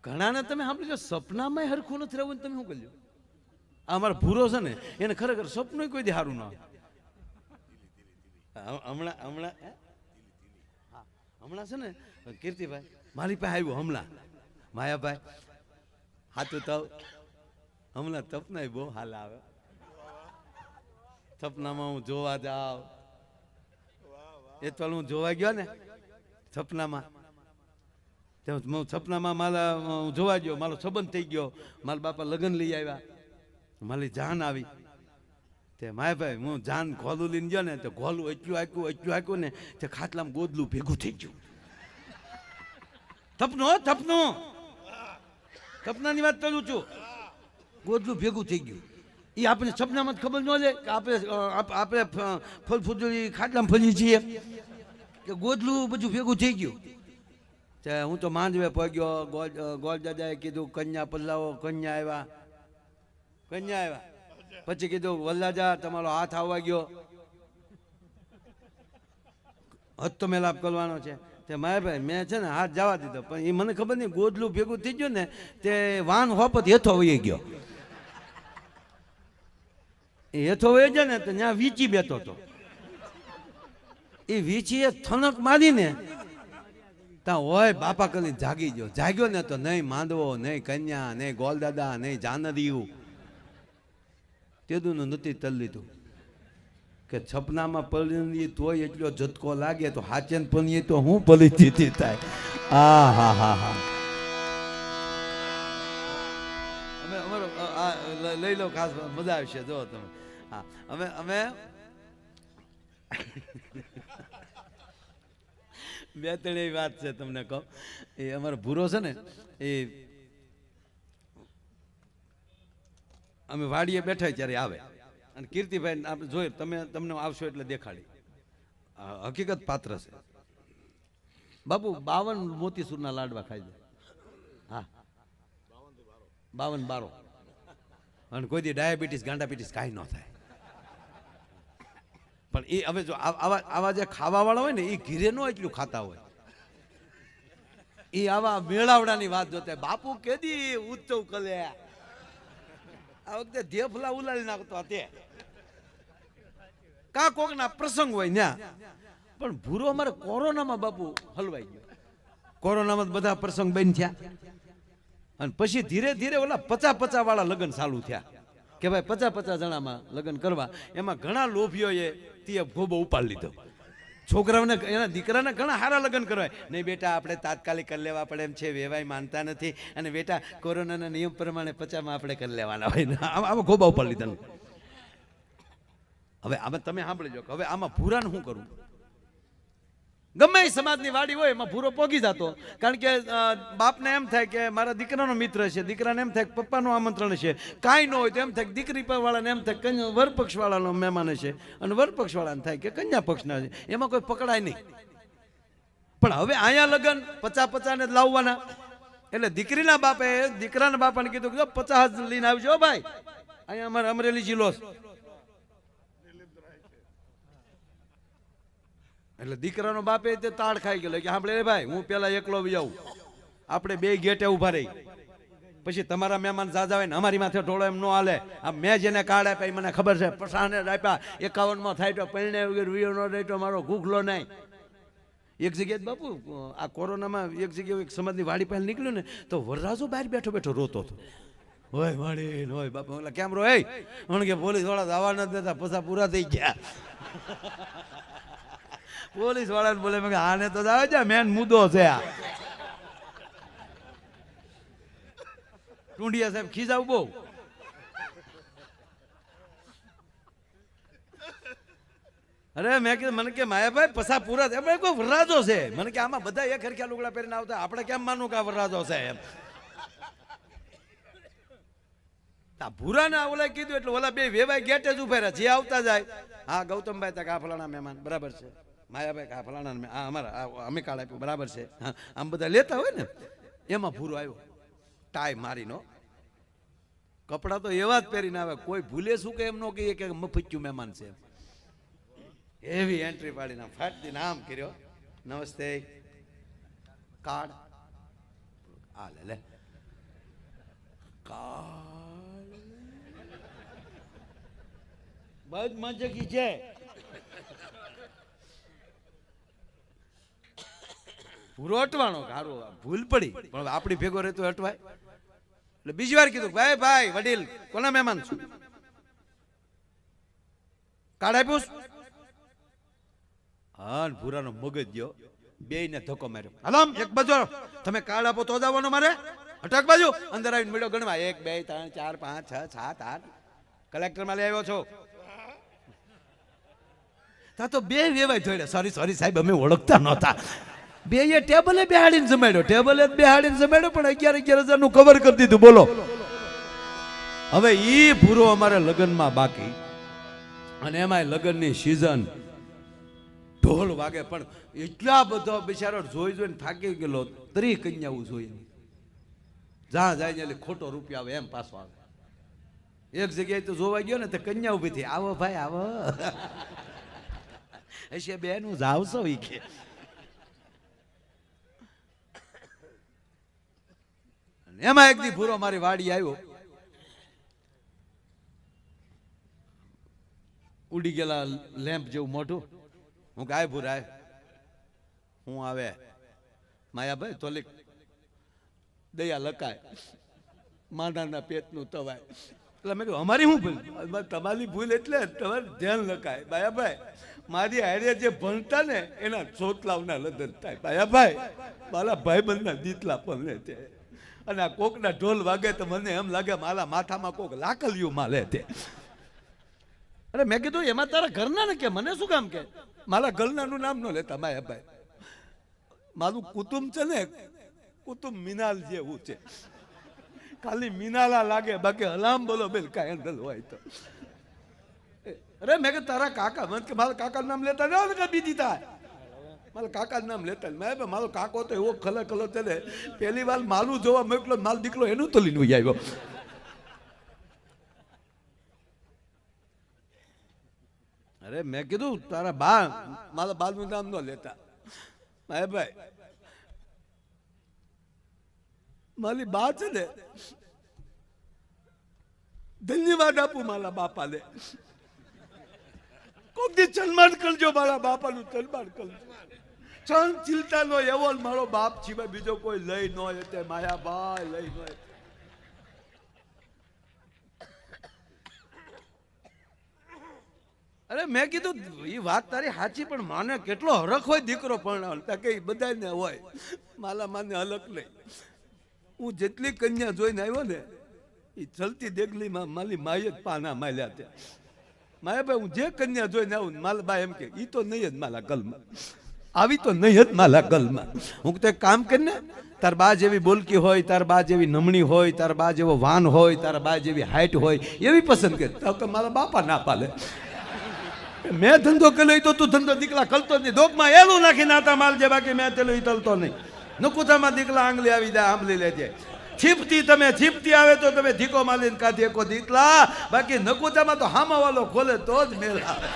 ઘણાને તમે સાંભળજો સપનામાં હરખું નથી રહેવું, તમે શું કરજો? આ અમારો ભૂરો છે ને, એને ખરેખર સપનું કોઈ દી સારું ના હમણાં હમણાં હમણાં છે ને કીર્તિભાઈ મારી પાસે આવ્યું હમણાં, માયાભાઈ હાથું તવ હમણાં તપના બહુ હાલ આવે, સપનામાં હું જોવા જાઉં, એ તો હું જોવા ગયો ને સપનામાં, સપનામાં મારા હું જોવા ગયો, મારો સંબંધ થઈ ગયો, મારા બાપા લગ્ન લઈ આવ્યા, મારી જાન આવી, તે માયાભાઈ હું જાન ઘોલું લઈને ગયો ને તો ઘોલું એટલું આક્યું ને તે ખાટલામાં ગોદલું ભેગું થઈ ગયું. સપનાની વાત કરું છું, ગોદલું ભેગું થઈ ગયું. એ આપણે સપનામાં જ ખબર ન લે કે આપણે ફળ ફૂદડી ખાટલામાં ફરીએ છીએ કે ગોદલું બધું ભેગું થઈ ગયું. તે હું તો માંડવે પગ્યો, ગોળ દાદાએ કીધું કન્યા પલ્લાવો, કન્યા આવ્યા, પછી કીધું વલ્લાજા તમારો હાથ આવવા ગયો, હસ્તો મેલાપ કરવાનો છે. તે માયાભાઈ મેં છે ને હાથ જવા દીધો, પણ એ મને ખબર નહીં ગોદલું ભેગું થઈ ગયું ને તે વાન હોપત હેથો વહી ગયો. એ હેથો વહી ગયો ને તો ત્યાં વીચી બેઠો હતો. એ વીચીએ થનક મારીને ત્યાં હોય બાપા કરીને જાગ્યો ને તો નહીં માંડવો, નહીં કન્યા, નહીં ગોલદાદા, નહીં જાનરિયું, તેદું નથી તલ લીધું કે સપનામાં પલળી તોય એટલો ઝટકો લાગે તો હાચેન પલળી તો હું પલળી થાય. આ હા હા હા અમે અમારો લઈ લો, ખાસ મજા આવશે જો તમે. હા અમે બે ત્રણ વાત છે તમને કહું. એ અમારો ભૂરો છે ને, એ અમે વાડીએ બેઠા ત્યારે આવે અને કીર્તિભાઈ આપણે જોઈએ, તમને આવશો એટલે દેખાડી, હકીકત પાત્ર છે. બાપુ 52 મોતીસૂરના લાડવા ખાઈ જાય. હા 52 અને કોઈ દી ડાયાબિટીસ ગાંડાબિટીસ કાંઈ ન થાય. પણ એ હવે જો આવા જે ખાવા વાળા હોય ને એ ઘીરે નો એટલું ખાતા હોય, એ આવા મેળાવડાની વાત જોતા. બાપુ કેદી ઉત્સવ કરે આ વખતે ધેફલા ઉલાડી નાખતો તે કા કોકના પ્રસંગ હોય ન્યા. પણ ભૂરો અમારે કોરોનામાં બાપુ હલવાઈ ગયો. કોરોનામાં બધા પ્રસંગ બંધ થયા અને પછી ધીરે ધીરે ઓલા 50 વાળા લગ્ન ચાલુ થયા કે ભાઈ 50 જણામાં લગ્ન કરવા. એમાં ઘણા લોભીઓએ તે ગોબો ઉપાડી લીધો. છોકરાઓને એના દીકરાને ઘણા સારા લગ્ન કરવાય નહીં, બેટા આપણે તાત્કાલિક કરી લેવા પડે એમ છે, વેવાય માનતા નથી, અને બેટા કોરોનાના નિયમ પ્રમાણે 50માં આપણે કરી લેવાના હોય. આમાં ગોબા ઉપાડી લીધા. હવે આમાં તમે સાંભળી લો, હવે આમાં ભૂરાને શું કરવું? ગમે એ સમાજની વાડી હોય એમાં ભૂરો પોગી જતો, કારણ કે બાપને એમ થાય કે મારા દીકરાનો મિત્ર છે, દીકરાને એમ થાય કે પપ્પાનું આમંત્રણ છે, કાંઈ ન હોય તો એમ થાય કે દીકરી વાળાને એમ થાય કે વરપક્ષ વાળાનો મહેમાન છે, અને વરપક્ષ વાળાને થાય કે કન્યા પક્ષના છે, એમાં કોઈ પકડાય નહીં. પણ હવે અહીંયા લગ્ન 50 ને જ લાવવાના, એટલે દીકરીના બાપે દીકરાના બાપાને કીધું કે 50 લઈને આવજો ભાઈ, અહીંયા અમારે અમરેલી જિલ્લો છે. એટલે દીકરાનો બાપે તે તાળ ખાઈ ગયો કે આપણે ભાઈ હું પેલા એકલો આવું, આપણે બે ગેટે ઉભા રહી, પછી તમારા મહેમાન જાજા હોય ને અમારી માથે ઢોળો એમ ન હાલે. આ મેં જેને કાર્ડ આપ્યા મને ખબર છે, પસાને આપ્યા 51માં થાય તો પરણે વગર વિયો ન રહે તો મારો ગુખલો નહીં. એક જગ્યાએ બાપુ આ કોરોનામાં એક જગ્યાએ એક સમાજની વાડી પાસે નીકળ્યું ને તો વરરાજો બહાર બેઠો બેઠો રોતો હતો. હોય વાડી હોય બાપુ ઓલા કેમરો હે કે પોલીસ વાળા જવા નથી દેતા, પછા પૂરા થઈ ગયા. પોલીસ વાળાને બોલે મેં આને તો આવે છે, મેન મુદ્દો છે આ. ટુંડિયા સાહેબ ખીજાવ બહુ. અરે મેં કીધું, મને કે માયાભાઈ પસા પૂરા થાય, કોઈ વરરાજો છે. મને કે આમાં બધા એક હરખ્યા લુગડા પહેરીને આવતા, આપણે કેમ માનવું કે આ વરરાજો છે એમ. ભૂરા ને ઓલા કીધું એટલે ઓલા બે વેવાય ગેટે જ ઉભા રહ્યા, જે આવતા જાય હા ગૌતમભાઈ તક આ ફલાણા મહેમાન બરાબર છે, માયાભાઈ આ ફલાણા અમારા અમે કાળ આપ્યું બરાબર છે, આમ બધા લેતા હોય ને. એમાં ભૂરો આવ્યો ટાઈ મારીનો, કપડા તો એવા જ પહેરીને આવે, કોઈ ભૂલે શું કે એમ ન કહીએ કે મફચ્યું મહેમાન છે. એવી એન્ટ્રી પાડીને ફાટતી નામ કર્યો, નમસ્તે કાર્ડ આ લે બસ મજકી છે. ભૂરો અટવાનો કારો ભૂલ પડી પણ આપણી ભેગો રહેતો અટવાય. એટલે બીજી વાર કીધું ભાઈ ભાઈ વડીલ કોના મહેમાન છું? કાર્ડ આપ્યું? હા ભૂરાનો મગજ ગયો, બે ને ધક્કો માર્યો. હલામ એક બાજુ તમે કાર્ડ આપો તો જ આવવાનો મારે. અટક બાજુ અંદર આવીને મળ્યો ગણવા 1 2 3 4 5 6 7 8 કલેક્ટર માં લઈ આવ્યો છો. તા તો બે વેવાય જોડે સોરી સોરી સાહેબ અમે ઓળખતા નહોતા. બે એ ટેબલે બેહાડીને જમાડ્યો, ટેબલે બેહાડીને જમાડ્યો પણ 11,000 નું કવર કરી દીધું. બોલો હવે ઈ પૂરો અમારે લગ્નમાં બાકી અને એમાંય લગ્નની સિઝન, ઢોલ વાગે પણ એટલા બધો બિચારો જોઈ જોઈને થાકી ગયેલો. 3 કન્યાઓ જોઈ, જ્યાં જાય એટલે ખોટો રૂપિયા આવે એમ પાછો આવે. એક જગ્યાએ તો જોવા ગયો ને તો કન્યા ઉભી થઈ, આવો ભાઈ આવો હશે બેનું જાવશો ઈ કે. એમાં એક દી ભૂરો મારી વાડી આવ્યો, ઉડી ગયેલા લેમ્પ જેવું મોઢું. હું ગાય ભૂરાય હું આવે માયાભાઈ તોલિક દયા લકાય માનાના પેટનું તવાય. એટલે મેં કહ્યું અમારી શું ભૂલ? તમારી ભૂલ એટલે તમારે ધ્યાન લકાય. બાયાભાઈ મારી હારે જે ભણતા ને એના ચોટલાવના લગ્ન થાય. બાયાભાઈ મારા ભાઈબંધના દીતલા પણ લે તે, અને આ કોકના ઢોલ વાગે તો મને એમ લાગે મારા માથામાં કોક લાકલિયું માલે તે. અરે મેં કીધું એમાં તારા ઘરના ને કે મને શું કામ કે? મારા ઘરનાનું નામ ન લેતા માયાભાઈ. મારું કુટુંબ છે ને કુટુંબ મિનાલ જેવું છે, ખાલી મિનાલા લાગે બાકી હલામ બોલો બેલ કાંઈ હેન્ડલ હોય તો. અરે મેં કે તારા કાકા, મને કે મારા કાકાનું નામ લેતા જાઓ ને બીજી થાય. મારા કાકાનું નામ લેતા મેં મારો કાકો તો એવો ખલો ખલો છે ને, પહેલી વાર માલું જોવા મોકલો માલ દીકરો એનું તો લઈને આવ્યો. અરે મેં કીધું તારા બા, મારા બાનું નામ ન લેતા. ભાઈ મારી બા છે ને, ધન્યવાદ આપું મારા બાપાને. કોક દી સન્માન કરજો મારા બાપાનું, સન્માન કરજો. સહનશીલતાનો એવો મારો બાપ સિવાય બીજો કોઈ લઈ ન હોય. માયાભાઈ લઈ ન હોય. અરે મેં કીધું એ વાત તારી સાચી પણ માને કેટલો હરખ હોય દીકરો પરણાવવાનો કે બધાને હોય, માલા માને હલક નહીં. હું જેટલી કન્યા જોઈને આવ્યો ને એ ચલતી દેગલીમાં મારી માએ જ પાના માલ્યા ત્યાં. માયાભાઈ હું જે કન્યા જોઈને આવું મારા બા એમ કે ઈ તો નહીં જ મારા ગલમાં, આવી તો નહીં જ મારા ગલમાં. હું તો એક કામ કરીને તાર બા જેવી બોલકી હોય, તાર બા જેવી નમણી હોય, તાર બા જેવો વાન હોય, તાર બા જેવી હાઈટ હોય એવી પસંદ કરે. તો મારા બાપા ના પાલે. મેં ધંધો કર્યો તો તું ધંધો દીકલા કરતો જ નહીં. દોકમાં એલું નાખી નાતા માલ જે, બાકી મેં તેલું ઈ તલતો નહીં. નકુતામાં દીકલા આંગળી આવી જાય આંબલી લેજે. છીપતી તમે છીપતી આવે તો તમે ધીકો માલીને કાઢી એકો દીકલા, બાકી નકુતામાં તો હામા વાળો ખોલે તો જ મેળ આવે.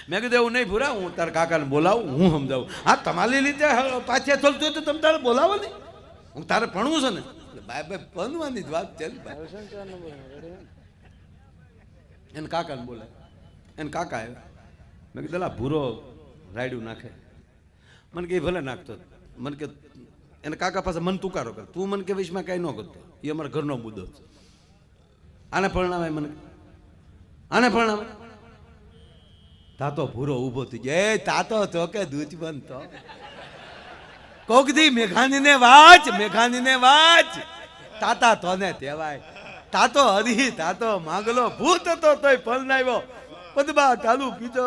મેં કીધું એવું નહીં ભૂરા, હું તારા કાકાને બોલાવું, હું સમજાવું. હા તમારી લીધે પાછે ચાલતું હોય તો તમે તારે બોલાવો નહીં. હું તારે ભણવું છે ને, ભાઈ ભાઈ ભણવાની જ વાત છે. એને કાકાને બોલાય, એને કાકા આવ્યા. મેં કીધું લા ભૂરો રાયડું નાખે. મને કે ભલે નાખતો. મને કે એને કાકા પાસે મન તુકારો કર, તું મને કે વિશમાં કાંઈ ન કરતો, એ અમારા ઘરનો મુદ્દો છે. આને પરણાવાય, મને આને પરણાવાય. તાતો ભૂરો ઊભો થઈ ગયો. એ તાતો તો કે દૂધ બનતો કોક દી મેઘાનીને વાંચ, મેઘાનીને વાંચ. તાતા તોને તેવાય. તાતો હરી તાતો માંગલો ભૂત હતો તોય પરણાવ્યો. પદબા ચાલુ પીજો.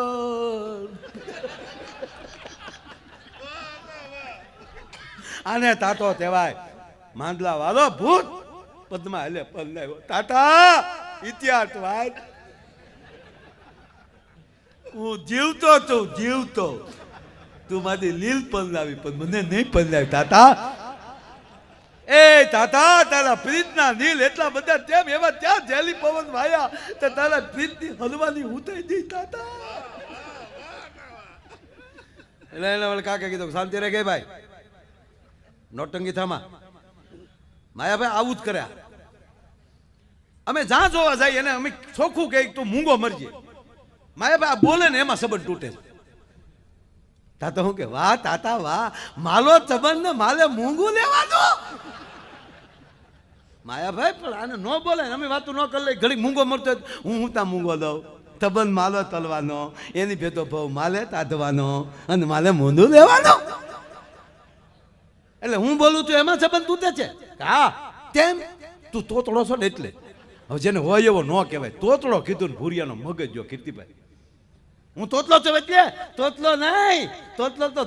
આને તાતો તેવાય. માંડલા વાળો ભૂત પદમાં એટલે પરણાવ્યો. તાતા ઇતિહાસ વાત. હું જીવતો છું, જીવતો. તું મારી લીલ પરણાવી પણ મને નહીં પરણાવી. તાતા એ તાતા તારા પ્રીતના નીલ એટલા બધા તેમ એવા ત્યાં જેલી પવન વાયા તો તારા પ્રીતની હલવાની હું થઈ ગઈ. તાતા એટલે એને વળી કાકે કીધું શાંતિ રે કે ભાઈ નોટંકી થામા માયાભાઈ આવું જ કર્યા અમે જ્યાં જોવા જઈએ એને અમે ચોખ્ખું કે તું મૂંગો મરજે માયાભાઈ આ બોલે ને એમાં સંબંધ તૂટે તાતા હું કે વાહ તાતા વાહ માલો સંબંધ ને માલે મૂંગું લેવાનો માયાભાઈ પણ આને ન બોલે અમે વાતું ન કરી લઈ ઘડી મૂંગો મરતો હું ત્યાં મૂંગો દઉં સંબંધ માલો તલવાનો એની ભેદો ભાવ માલે તાધવાનો અને માલે મૂંદું લેવાનો એટલે હું બોલું છું એમાં સંબંધ તૂટે છે હા તેમ તું તોતડો છો ને એટલે હવે જેને હોય એવો ન કહેવાય તોતડો કીધું ને ભૂરિયાનો મગજ જો કીર્તિભાઈ હું તોતલો છું એટલે તોતલો નહીં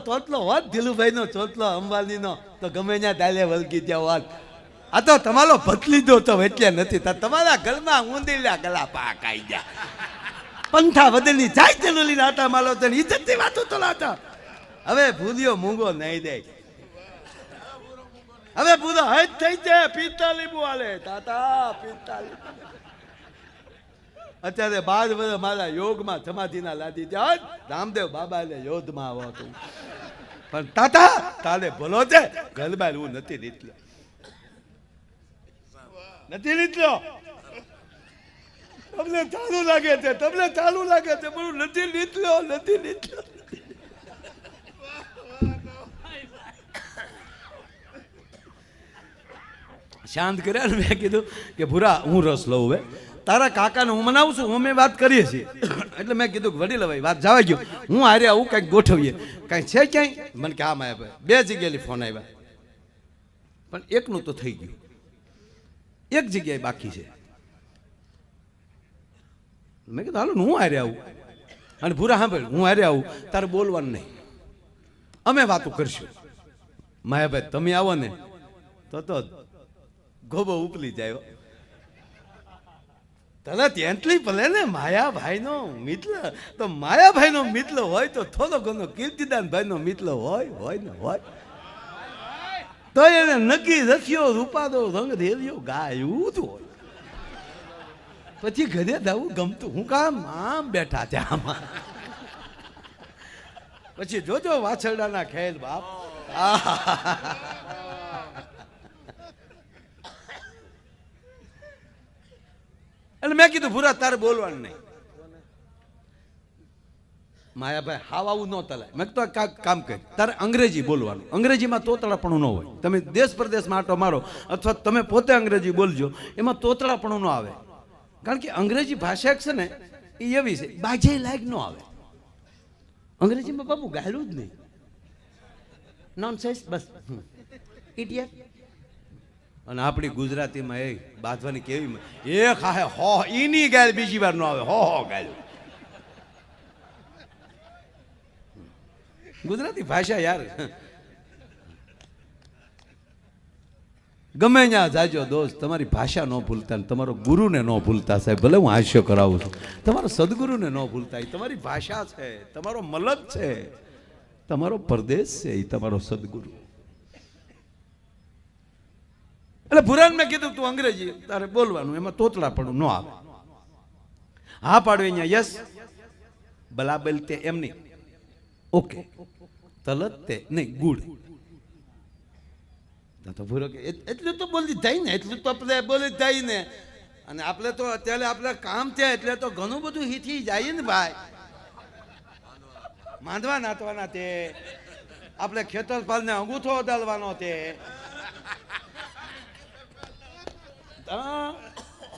તોતલો હોત ધીલુભાઈ નો તોતલો અંબાની નો તો ગમે ત્યાં તાલે વલકી ત્યાં હોત આ તો તમારો ભતલી દો તો એટલે નથી તમારા ઘરમાં ઊંધીલા ગલા પાક આવી ગયા પંથા વધેની જાય તેનું લઈને આટા માલો તો ઇજ્જતની વાતો તો લાતા હવે ભૂલ્યો મૂંગો નહીં દે હવે પૂરો હજ થઈ જાય પિસ્તાલી હાલે તાતા પિસ્તાલી અત્યારે બાદ બધા મારા યોગમાં સમાધિના લાદી જાય રામદેવ બાબા એટલે યોધમાં આવો હતું પણ તાતા તાલે ભલો છે ગલબાર હું નથી નીકળ્યો તમને ચાલુ લાગે છે પણ નથી નીકળ્યો શાંત કર્યા ને મેં કીધું કે ભૂરા હું રસ લઉં હવે તારા કાકાને હું મનાવું છું અમે વાત કરીએ છીએ એટલે મેં કીધું કે વડીલ ભાઈ વાત જવા ગયો હું હારે આવું કંઈક ગોઠવીએ કાંઈ છે ક્યાંય મને કે આમ આવ્યા બે જગ્યાએ ફોન આવ્યા પણ એકનું તો થઈ ગયું એક જગ્યાએ બાકી છે મેં કીધું હાલો હું હારે આવું અને ભૂરા સાંભળ હું હારે આવું તારે બોલવાનું નહીં અમે વાતો કરશું માયાભાઈ તમે આવો ને તો ગોબો ઉપલી જાય તને ત્યાંથી ભલે ને માયાભાઈ નો મિત્ર તો માયાભાઈ નો મિત્ર હોય તો થોડો ઘણો કીર્તિદાન ભાઈ નો મિત્ર હોય ને હોય તો એને નક્કી રખ્યો રૂપાદો રંગ રેલિયો ગાયું જ હોય પછી ઘરે જવું ગમતું હું કામ આમ બેઠા છે આમાં પછી જોજો વાછરડાના ખેલ બાપ એટલે મેં કીધું ભૂરા તારે બોલવાનું નહીં માયાભાઈ હાવ આવું ન તલાય મેં તો કામ કરી તારે અંગ્રેજી બોલવાનું અંગ્રેજીમાં તોતળાપણું ન હોય તમે દેશ પ્રદેશમાં આટો મારો અથવા તમે પોતે અંગ્રેજી બોલજો એમાં તોતળાપણું ન આવે કારણ કે અંગ્રેજી ભાષા છે ને એ એવી છે બાજે લાયક ન આવે અંગ્રેજીમાં બાબુ ગાયલું જ નહીં નોનસેન્સ બસ ઇડિયટ અને આપણી ગુજરાતીમાં એ બાંધવાની કેવી એ ખાહે હો ઈની ગાય બીજી વાર ન આવે હો ગાય ગુજરાતી ભાષા યાર ગમે ત્યાં જાજો દોસ્ત તમારી ભાષા ન ભૂલતા ને તમારો ગુરુને ન ભૂલતા સાહેબ ભલે હું હાસ્ય કરાવું છું તમારો સદગુરુને ન ભૂલતા એ તમારી ભાષા છે તમારો મલક છે તમારો પરદેશ છે એ તમારો સદગુરુ એટલે ભુરાન મેં કીધું તું અંગ્રેજી તારે બોલવાનું એમાં તોતળાપણું ન આવે હા પાડવે અહીંયા યસ બલાબલ તે એમ નહીં ઓકે તલત તે નહીં ગુડ તો ભૂરો કે એટલું તો બોલી થાય ને એટલું તો આપણે બોલી થાય ને અને આપણે તો અત્યારે આપણે કામ છે એટલે તો ઘણું બધું હીથી જાય ને ભાઈ માંડવા નાતવાના તે આપણે ખેતરપાલને અંગૂઠો અડાડવાનો તે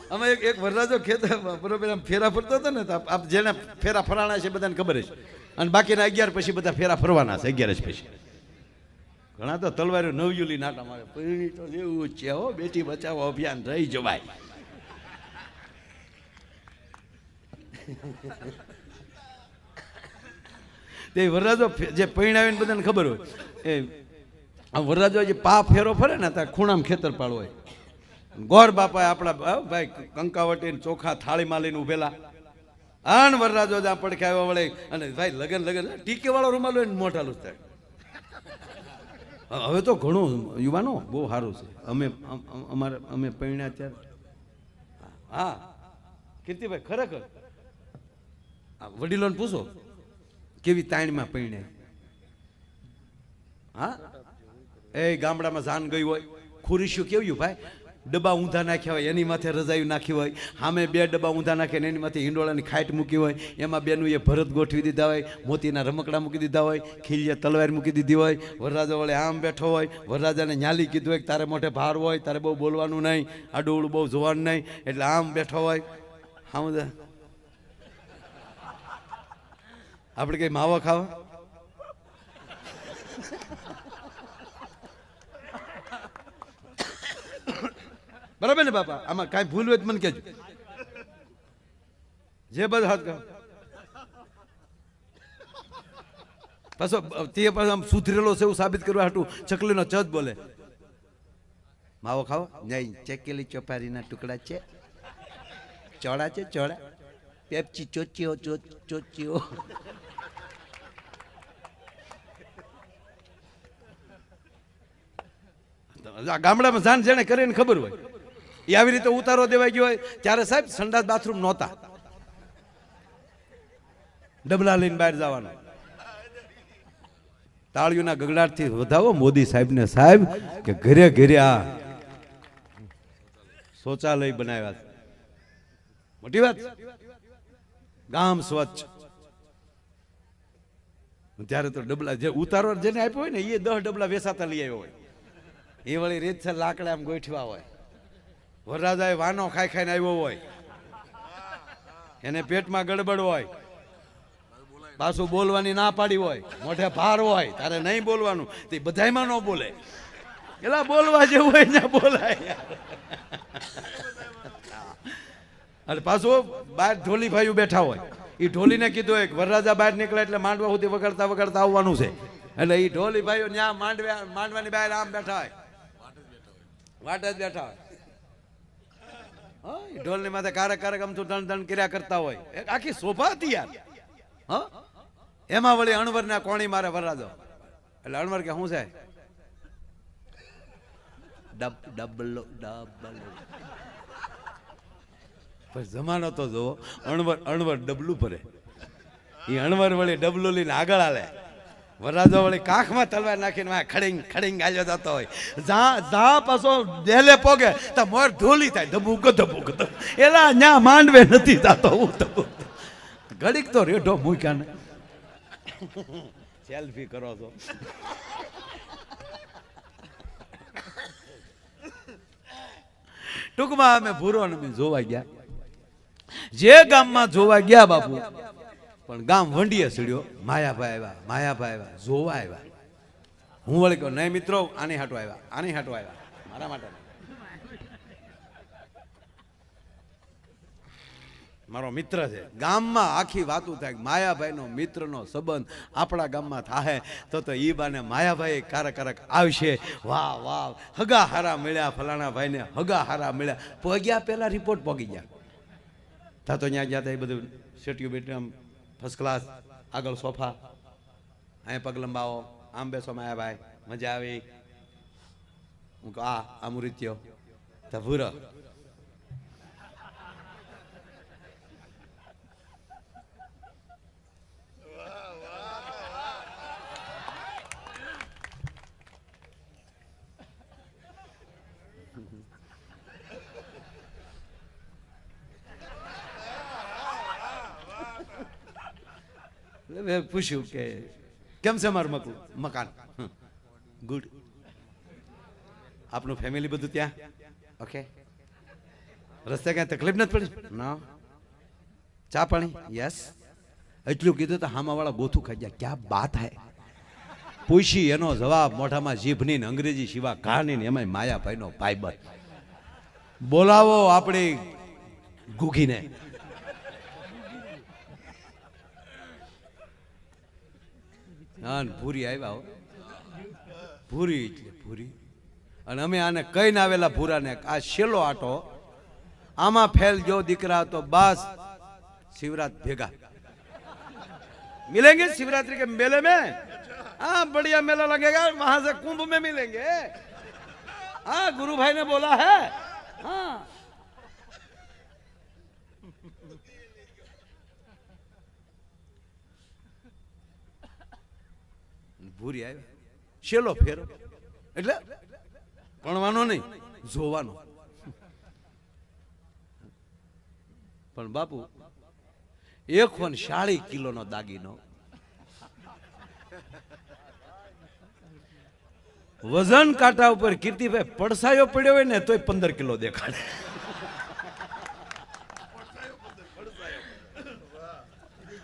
અમે એક વરરાજો ખેતર બરોબર ફેરા ફરતો હતો ને તો આપ જેને ફેરા ફરાણા છે બધાને ખબર છે અને બાકીના 11 પછી બધા ફેરા ફરવાના છે 11 પછી ઘણા તો તલવારો નવયુલી નાટા મારે પૈણી તો જેવું છે હો બેટી બચાવો અભિયાન રહી જવાય તે વરરાજો જે પૈણાવીને બધાને ખબર હોય એ આ વરરાજો જે પા ફેરો ફરે ને ત્યાં ખૂણામાં ખેતરપાળ હોય ગોર બાપા આપણા ભાઈ કંકાવટી ચોખા થાળીમાં લઈને ઉભેલા આન વરરાજો જ્યાં પડખાવા વળે અને ભાઈ લગન ટીકે વાળો રૂમાલ હોય ને મોઢાલું થાય હવે તો ઘણું યુવાનો બહુ સારું છે અમે પૈણ્યા ત્યારે હા કીર્તિભાઈ ખરેખર વડીલોને પૂછો કેવી તાણીમાં પૈણે હા એ ગામડામાં જાન ગઈ હોય, ખુરીશું કેવું ભાઈ, ડબ્બા ઊંધા નાખ્યા હોય એની માથે રજાયું નાખી હોય, સામે 2 ડબ્બા ઊંધા નાખે ને એની માથે હિંડોળાની ખાટ મૂકી હોય, એમાં બેનું એ ભરત ગોઠવી દીધા હોય, મોતીના રમકડા મૂકી દીધા હોય, ખીલિયા તલવાર મૂકી દીધી હોય, વરરાજા વળે આમ બેઠો હોય, વરરાજાને ન્યાલી કીધું હોય કે તારે મોઢે ભાર હોય, તારે બહુ બોલવાનું નહીં, આડું બહુ જોવાનું નહીં, એટલે આમ બેઠો હોય. હા આપણે કઈ માવો ખાવા? બરાબર ને બાપા? આમાં કાંઈ ભૂલ હોય તો મને કહેજો. જે બધા હાથ કહો પાછો તે પાછો આમ સુધરેલો છે એવું સાબિત કરવા હાટું ચકલીનો ચજ બોલે. માવો ખાવો? નહીં, ચકેલી ચોપારીના ટુકડા છે, ચોળા છે, ચોળા, પેપ્ચી ચોચીઓ ચોચીઓ. ગામડામાં જાન જેને કરીને ખબર હોય એ આવી રીતે ઉતારો દેવાઈ ગયો હોય. ત્યારે સાહેબ સંડાસ બાથરૂમ નહોતા, ડબલા લઈને બહાર જવાનું. તાળીઓના ગગડાટથી વધાવો મોદી સાહેબ ને સાહેબ કે ઘરે ઘરે આ શૌચાલય બનાવ્યા છે. મોટી વાત, ગામ સ્વચ્છ. ત્યારે તો ડબલા જે ઉતારો જેને આપ્યો હોય ને એ 10 ડબલા વેસાતા લઈ આવ્યો હોય. એ વળી રીત છે લાકડા આમ ગોઠવા હોય, વરરાજાએ વાનો ખાઈ ખાઈને આવ્યો હોય, એને પેટમાં ગડબડ હોય, પાછું બોલવાની ના પાડી હોય, મોઢે ભાર હોય, તારે નહીં બોલવાનું, તે બધાયમાં ન બોલે. એલા બોલવા જેવું હોય ને બોલાય. અને પાછું બહાર ઢોલી ભાઈઓ બેઠા હોય, એ ઢોલીને કીધું હોય વરરાજા બહાર નીકળે એટલે માંડવા સુધી વગાડતા વગાડતા આવવાનું છે. એટલે એ ઢોલી ભાઈઓ ત્યાં માંડવાની બહાર આમ બેઠા હોય, વાટ જ બેઠા હોય. ઢોલ ની માથે કારક કારક આમ ધણ ધણ કર્યા કરતા હોય. આખી શોભા હતી યાર. હા, એમાં વળી અણવર ના કોણી મારે વરરાજો. એટલે અણવર કે શું છે? ડબલો ડબલો. પણ જમાનો તો જો અણવર ડબલું ભરે. એ અણવર વળી ડબલું લઈને આગળ હાલે, વરરાજો વળી કાખમાં તલવાર નાખીને ખડીંગ ખડીંગ ગાલ્યો જતો હોય. જા પાછો દેલે પોગે તો મોર ઢોલી થાય, ધબુક ધબુક. એલા ન્યા માંડવે નથી જાતો. હું ધબુક ઘડીક તો રેઢો મૂક્યા ને સેલ્ફી કરો છો. ટૂંકમાં અમે ભૂરો અમે જોવા ગયા. જે ગામમાં જોવા ગયા બાપુ, પણ ગામ વંડીએ સીડ્યો. માયાભાઈ આવ્યા, માયાભાઈ આવ્યા, જોવા આવ્યા. હું વળી કહું નહીં મિત્રો, આની હાટો આવ્યા, આની હાટો આવ્યા, મારા માટે. મારો મિત્ર છે. ગામમાં આખી વાતું થાય માયાભાઈનો મિત્રનો સંબંધ આપણા ગામમાં થાય તો ઈ બાને માયાભાઈ કારક આવશે. વાહ વાહ, હગા હારા મળ્યા ફલાણા ભાઈને, હગા હારા મળ્યા. પગ્યા પેલા રિપોર્ટ પગી ગયા તા તો ત્યાં ગયા હતા. એ બધું સેટિયું બેઠું આમ ફર્સ્ટ ક્લાસ, આગળ સોફા, અહીં પગ લંબાવો, આમ બેસો માયાભાઈ, મજા આવી. હું કહું આ મુરીત્યો તા ભૂરો. પૂછ્યું કે કેમ છે મારું મકાન? ગુડ. આપનું ફેમિલી બધું ત્યાં ઓકે? રસ્તે ક્યાં તકલીફ નથી પડી? ના. ચા પાણી? યસ. એટલું કીધું તો હામાવાળા ગોથું ખાઈ ગયા. ક્યાં બાત હે? પૂછી એનો જવાબ મોઢામાં જીભની અંગ્રેજી સિવા કહાની ને એમાં માયાભાઈનો ભાઈબંધ. બોલાવો આપણી ગુગીને. હા, ભૂરી આવ્યા. ભૂરી એટલે ભૂરી. અને અમે આને કહીને આવેલા ભૂરાને, આ છેલ્લો આટો આમાં ફેલ જો દીકરા તો બસ शिवरात भेगा मिलेंगे शिवरात्रि के मेले में। हाँ बढ़िया मेला लगेगा, वहां से कुंभ में मिलेंगे। हाँ गुरु भाई ने बोला है। हाँ भूरी आए શેલો ફેરો એટલે ભણવાનો નહીં, જોવાનો. પણ બાપુ 140 કિલોનો દાગીનો, વજન કાંટા ઉપર કીર્તિભાઈ પડસાયો પડ્યો હોય ને તોય 15 કિલો દેખાડે.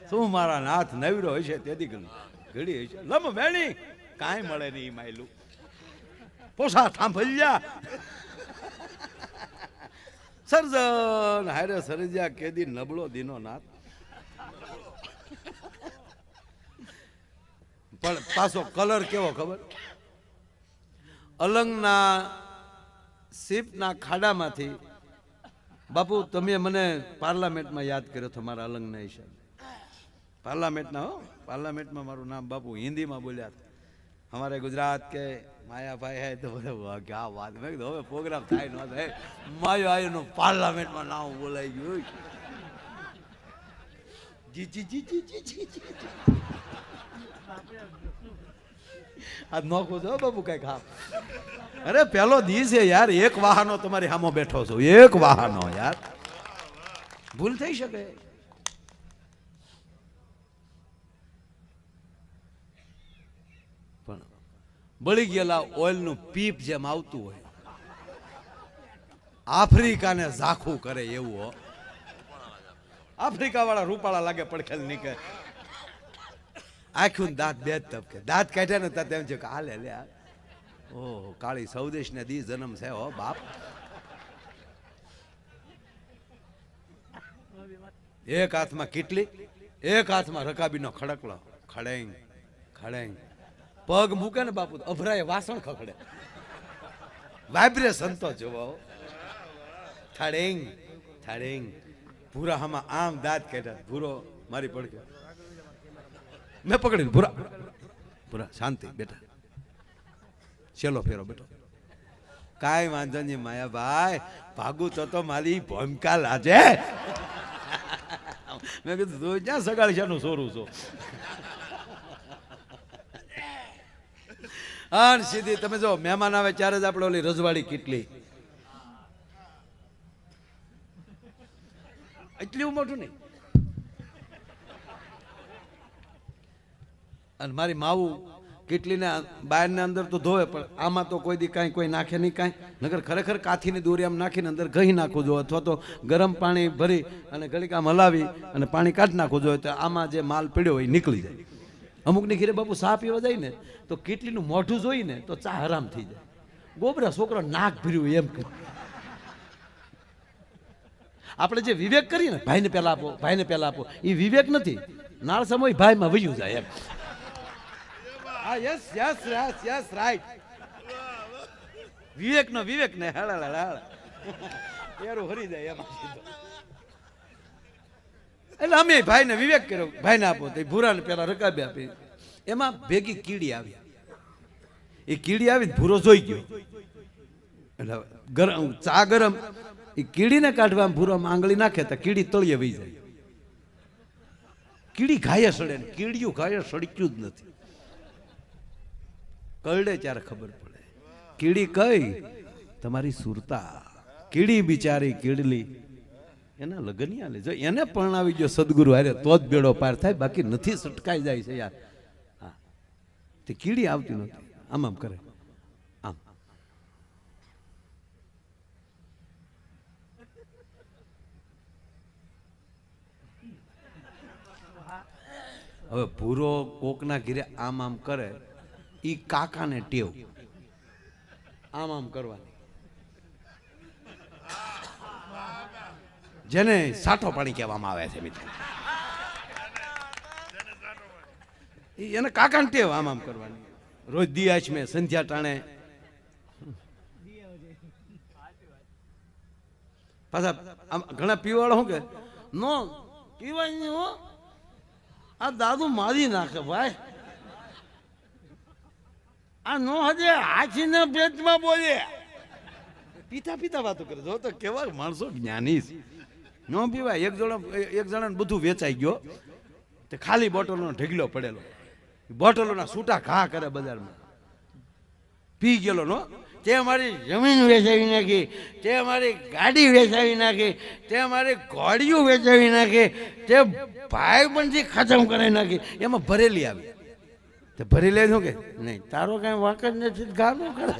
શું મારા નાથ નવરો હશે તેથી ઘડી હશે લમ વેણી કાંઈ મળે નહીં માયલું પોસા થાંભલ્યા સર્જન હારે સરજ્યા કેદી નબળો દીનો નાથ. પણ પાછો કલર કેવો ખબર, અલંગના સીપના ખાડામાંથી બાપુ તમે મને પાર્લામેન્ટમાં યાદ કર્યો છો મારા અલંગના હિસાબે. પાર્લામેન્ટના પાર્લામેન્ટમાં મારું નામ બાપુ હિન્દીમાં બોલ્યા हमारे गुजरात के माया भाई है तो बोले वाह क्या बात. मैं कીધું હવે પ્રોગ્રામ થાય ન થાય માયો આયોનું પાર્લામેન્ટમાં નામ બોલાઈ ગયું. જી જી જી જી જી જી આ નોખો છો બાપુ કઈ ખા. અરે પેલો દી છે યાર, એક વાહનો તમારી સામે બેઠો છો, એક વાહનો યાર, ભૂલ થઈ શકે. પણ બળી ગયેલા ઓઇલનું પીપ જેમ આવતું હોય, આફ્રિકાને ઝાખું કરે એવું હો. આફ્રિકા વાળા રૂપાળા લાગે પડખેલ નીકળે, આખું દાંત બે જ તબકે, દાંત કાઢ્યા ને તેમ છે કે હાલે લે. ઓહ કાળી સૌદેશ ને દી જન્મ છે હો બાપ. એક હાથમાં કીટલી, એક હાથમાં રકાબીનો ખડકલો, ખડેંગ ખડેંગ. પગ મૂકે ને બાપુ અભરાય વાસણ ખખડે, વાઇબ્રેશન તો જોવો. થડેંગ થડેંગ. ભૂરા હામાં આમ દાંત કાઢ્યા, ભૂરો મારી પડકે મેં પકડીને ભૂરા ભૂરા શાંતિ બેટા, છેલ્લો ફેરો બેટો, કાંઈ વાંધો નહીં માયાભાઈ, ભાગું તો મારી ભૂમિકા લાજે. મેં કીધું તું ક્યાં સગાડી છે સોરું છો. હા સીધી તમે જો મહેમાન આવે ત્યારે જ આપણે ઓલી રજવાડી કેટલી, એટલી મોટું નહીં. અને મારી માવું કેટલીને બહારને અંદર તો ધોવે, પણ આમાં તો કોઈ દી કાંઈ કોઈ નાખે નહીં કાંઈ. નગર ખરેખર કાથીની દોરી આમ નાખીને અંદર ઘી નાખવું જોઈએ, અથવા તો ગરમ પાણી ભરી અને ઘડીક આમ હલાવી અને પાણી કાઢી નાખવું જોઈએ, તો આમાં જે માલ પડ્યો હોય નીકળી જાય. અમુકની ઘીરે બાપુ સા પીવા જાય ને તો કેટલીનું મોઢું જોઈને તો ચા હરામ થઈ જાય. ગોબરા છોકરો નાક ભર્યું એમ. આપણે જે વિવેક કરીએ ને, ભાઈને પહેલા આપો, ભાઈને પહેલા આપો, એ વિવેક નથી. નાળ સમય ભાઈમાં વયું જાય એમ. હા yes yes yes yes right. Vivek નો વિવેક ને હેળા એરું હરી જાય એમાં સીધો. એટલે અમે ભાઈને વિવેક કર્યો, ભાઈને આપો તો ભૂરાને પેલા રકાબી આપી. એમાં ભેગી કીડી આવી, એ કીડી આવી ભૂરો જોઈ ગયો, એટલે ગરમ ચા ગરમ, એ કીડીને કાઢવા ભૂરામાં આંગળી નાખે તો કીડી તળિયે વહી જાય. કીડી ઘાયે સડે ને કીડીયું ઘાયે સડક્યું જ નથી. કરડે ત્યારે ખબર પડે. કીડી કઈ તમારી સુરતા. કીડી બિચારી કીડલી એના લગ્ન આલે, જો એને પરણાવી ગયો સદગુરુ હારે તો જ બેડો પાર થાય, બાકી નથી સટકાઈ જાય છે યાર. હા તે કીડી આવતી નથી, આમ આમ કરે આમ. હવે ભૂરો કોકના ઘીરે આમ આમ કરે, ઈ કાકાને ટેવ આમ આમ કરવાની, જેને સાઠો પાણી કહેવામાં આવે છે મિત્રો. એને કાકાને ટેવ આમ આમ કરવાની. રોજ દિયાશ મેં સંધ્યા ટાણે પાછા ઘણા પીવાળો શું કે નો પીવાય નહીં હો, આ દાદુ મારી નાખે ભાઈ. આ નો હજે હાથીને પેટમાં બોલે, પીતા પીતા વાતો કરે. જો તો કેવા માણસો જ્ઞાની છે. ન પીવાય. એક જણાને બધું વેચાઈ ગયો, તે ખાલી બોટલોનો ઢગલો પડેલો, બોટલોના છૂટા ઘા કરે બજારમાં. પી ગયેલો નો, તે મારી જમીન વેચાવી નાખી, તે મારી ગાડી વેચાવી નાખી, તે મારી ઘોડીઓ વેચાવી નાખી, તે ભાઈબંધી ખતમ કરાવી નાખી, એમાં ભરેલી આવી. તે ભરેલી શું કે નહીં તારો કાંઈ વાંક જ નથી, ગાડું કરે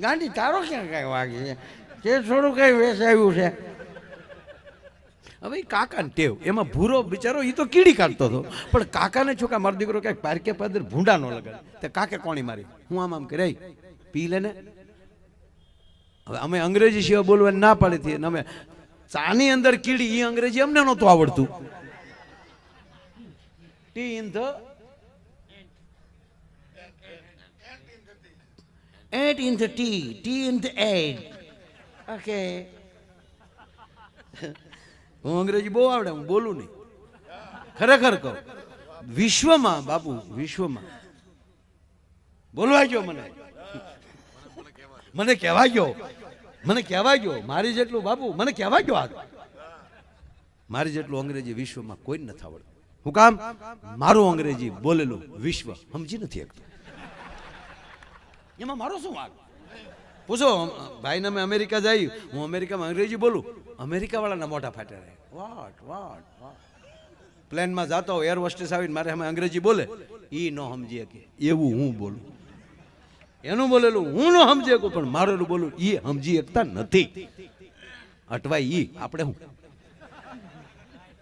ગાંડી તારો ક્યાં કાંઈ વાગી છે, તે થોડું કાંઈ વેચાવ્યું છે. હવે કાકાને ટેવ, એમાં ભૂરો બિચારો એ તો કીડી કાઢતો હતો, પણ કાકાને છોકરા મારો દીકરો ક્યાંક પારકે પાદર ભૂંડા ન લગાડે, તે કાકે કોણી મારી, હું આમ કે રહી પી લે ને. હવે અમે અંગ્રેજી સિવાય બોલવાની ના પાડી હતી, અમે ચાની અંદર કીડી, એ અંગ્રેજી અમને નહોતું આવડતું. T in the at in the T in the at. Okay, હું અંગ્રેજી બહુ આવડે, હું બોલું નહીં, ખરેખર કહું. વિશ્વમાં બાપુ, વિશ્વમાં બોલવા ગયો, મને કહેવા ગયો, મને કહેવા ગયો, મારી જેટલું બાપુ મને કહેવા ગયો, આ મારી જેટલું અંગ્રેજી વિશ્વમાં કોઈ નથી આવડતું. હું કામ? મારું અંગ્રેજી બોલેલું વિશ્વ સમજી નથી શકતું. એમાં મારો શું વાંક? પૂછો ભાઈને, અમે અમેરિકા જઈ, હું અમેરિકામાં અંગ્રેજી બોલું, અમેરિકા વાળાના મોઢા ફાટ્યા રહે. વાટ વાટ વાટ. પ્લેનમાં જતો હોય, એર હોસ્ટેસ આવીને મારે અમે અંગ્રેજી બોલે, એ ન સમજી શકે એવું હું બોલું. એનું બોલેલું હું ન સમજી શકું, પણ મારેલું બોલું એ સમજી શકતા નથી. અટવાય ઈ આપણે.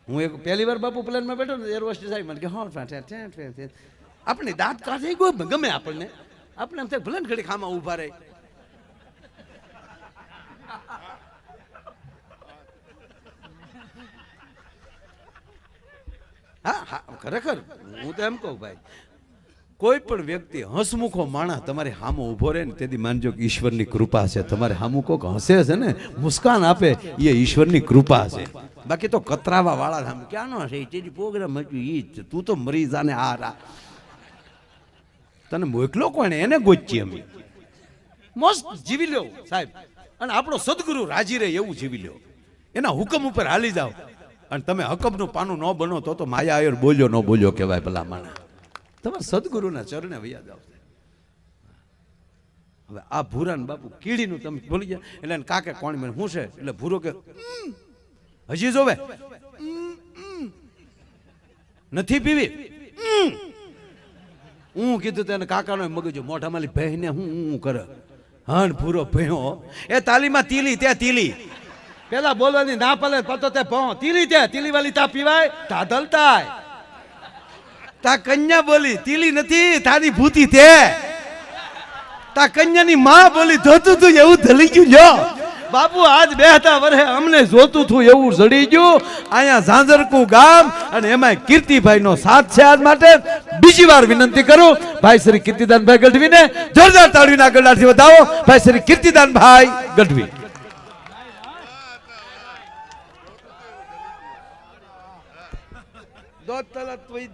હું એક પહેલી વાર બાપુ પ્લેનમાં બેઠો ને, એર હોસ્ટેસ આવી મને કે હા આપણે દાંત કાઢી ગયો, ગમે આપણને, આપણે એમ થાય ભલે ને ઘડી ખામાં ઊભા રહે. હા હા, ખરેખર હું તો એમ કહું ભાઈ, કોઈ પણ વ્યક્તિ હસમુખો માણસ તમારી સામે ઊભો રહે ને, તેથી માનજો કે ઈશ્વરની કૃપા છે. તમારે સામું કોક હસે છે ને, મુસ્કાન આપે, એ ઈશ્વરની કૃપા છે. બાકી તો કતરાવા વાળા સામે ક્યાંનો હશે, તેજી પ્રોગ્રામ હતું ઈ જ, તું તો મરી જાને. આ તને મોકલો કોણે, એને ગોચી અમે મસ્ત જીવી લ્યો સાહેબ. અને આપણો સદગુરુ રાજી રહે એવું જીવી લ્યો, એના હુકમ ઉપર હાલી જાઓ. અને તમે હકમનું પાનું ન બનો તો માયા આયર બોલ્યો ન બોલ્યો કહેવાય. ભલા માણા તમારા સદગુરુના ચરણે વૈયા જાવ. હવે આ ભૂરાન બાપુ કીડીનું તમે બોલી ગયા એટલે એને કાકે કોણ મને શું છે, એટલે ભૂરો કે હજી જોવે નથી પીવી. હું કીધું તેને કાકાનો મગજ મોઢામાં બહેને હું કરે. હન ભૂરો ભયો એ તાલીમાં તીલી ત્યાં તીલી પેલા બોલવાની ના પડે પતો તે ભો તીલી ત્યાં તીલી વાલી તા પીવાય તા ધલતાય. તા કન્યા બોલી તીલી નથી તારી ભૂતી તે. તા કન્યાની માં બોલી ધોતું તું એવું ધલી ગયું. લ્યો બાપુ આજ બેહતા વરહે અમને જોતું થું એવું જડી ગયું. અહીંયા ઝાંઝરકું ગામ અને એમાં કીર્તિભાઈ નો સાથ છે. આજ માટે બીજી વાર વિનંતી કરું ભાઈ શ્રી કીર્તિદાનભાઈ ગઢવીને જોરદાર તાળીના ગળાથી વધાવો. ભાઈ શ્રી કીર્તિદાનભાઈ ગઢવી. દો તલત